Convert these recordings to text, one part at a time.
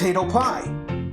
potato pie.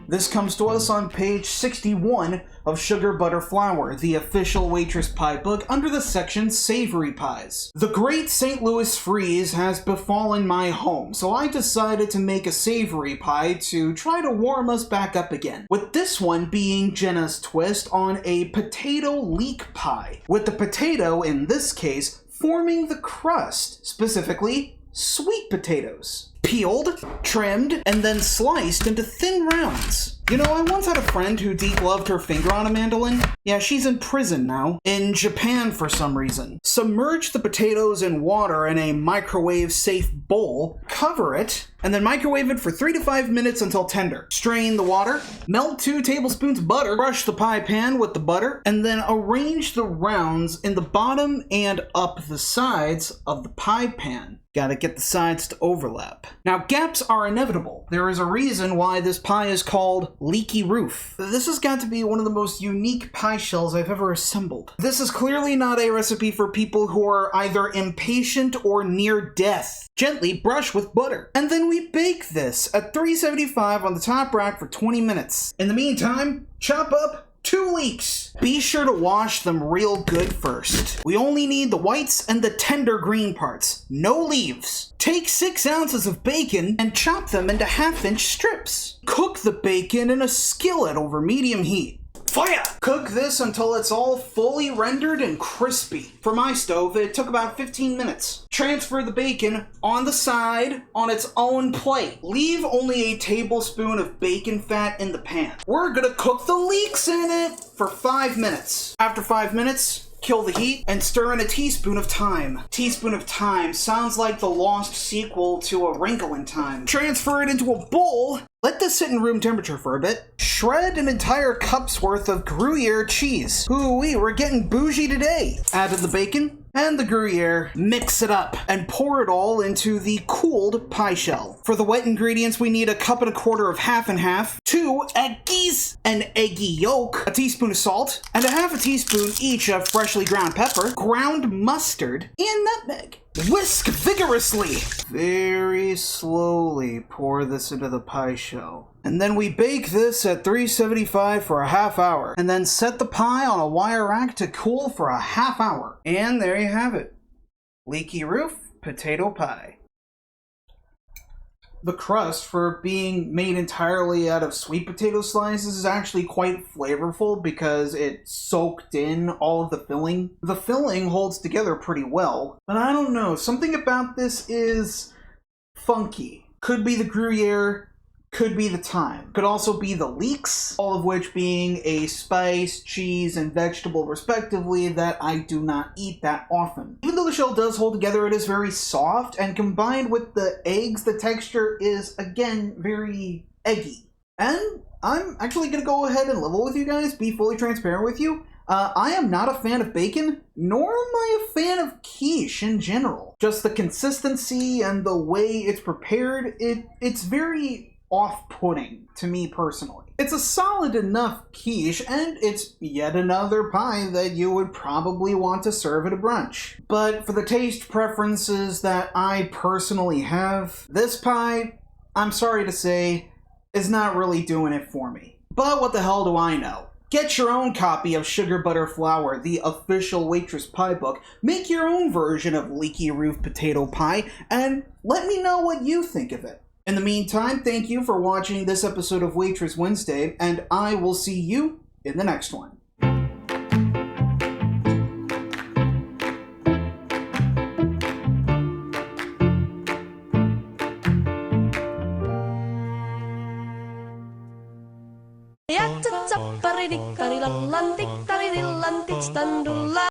This comes to us on page 61 of Sugar Butter Flour, the official Waitress pie book, under the section Savory Pies. The great St. Louis freeze has befallen my home, so I decided to make a savory pie to try to warm us back up again, with this one being Jenna's twist on a potato leek pie, with the potato, in this case, forming the crust, specifically sweet potatoes. Peeled, trimmed, and then sliced into thin rounds. You know, I once had a friend who de-gloved her finger on a mandolin. Yeah, she's in prison now. In Japan for some reason. Submerge the potatoes in water in a microwave-safe bowl, cover it, and then microwave it for 3 to 5 minutes until tender. Strain the water, melt 2 tablespoons of butter, brush the pie pan with the butter, and then arrange the rounds in the bottom and up the sides of the pie pan. Gotta get the sides to overlap. Now, gaps are inevitable. There is a reason why this pie is called Leeky Roof. This has got to be one of the most unique pie shells I've ever assembled. This is clearly not a recipe for people who are either impatient or near death. Gently brush with butter. And then we bake this at 375 on the top rack for 20 minutes. In the meantime, chop up 2 leeks. Be sure to wash them real good first. We only need the whites and the tender green parts. No leaves. Take 6 ounces of bacon and chop them into 1/2-inch strips. Cook the bacon in a skillet over medium heat. Fire! Cook this until it's all fully rendered and crispy. For my stove, it took about 15 minutes. Transfer the bacon on the side on its own plate. Leave only a tablespoon of bacon fat in the pan. We're gonna cook the leeks in it for 5 minutes. After 5 minutes, kill the heat and stir in a teaspoon of thyme. Teaspoon of thyme sounds like the lost sequel to A Wrinkle in Time. Transfer it into a bowl. Let this sit in room temperature for a bit. Shred an entire cup's worth of Gruyere cheese. Ooh-wee, we're getting bougie today. Add the bacon and the Gruyere, mix it up, and pour it all into the cooled pie shell. For the wet ingredients, we need 1.25 cups of half and half, 2 eggies, an eggy yolk, a teaspoon of salt, and 1/2 teaspoon each of freshly ground pepper, ground mustard, and nutmeg. Whisk vigorously. Very slowly pour this into the pie shell. And then we bake this at 375 for a half hour. And then set the pie on a wire rack to cool for a half hour. And there you have it. Leeky Roof potato pie. The crust, for being made entirely out of sweet potato slices, is actually quite flavorful because it soaked in all of the filling. The filling holds together pretty well, but I don't know, something about this is funky. Could be the Gruyere, could be the thyme, could also be the leeks, all of which being a spice, cheese, and vegetable respectively that I do not eat that often. Even though the shell does hold together, it is very soft, and combined with the eggs, the texture is, again, very eggy. And I'm actually going to go ahead and level with you guys, be fully transparent with you. I am not a fan of bacon, nor am I a fan of quiche in general. Just the consistency and the way it's prepared, it's very off-putting to me personally. It's a solid enough quiche, and it's yet another pie that you would probably want to serve at a brunch. But for the taste preferences that I personally have, this pie, I'm sorry to say, is not really doing it for me. But what the hell do I know? Get your own copy of Sugar Butter Flour, the official Waitress pie book, make your own version of Leeky Roof potato pie, and let me know what you think of it. In the meantime, thank you for watching this episode of Waitress Wednesday, and I will see you in the next one.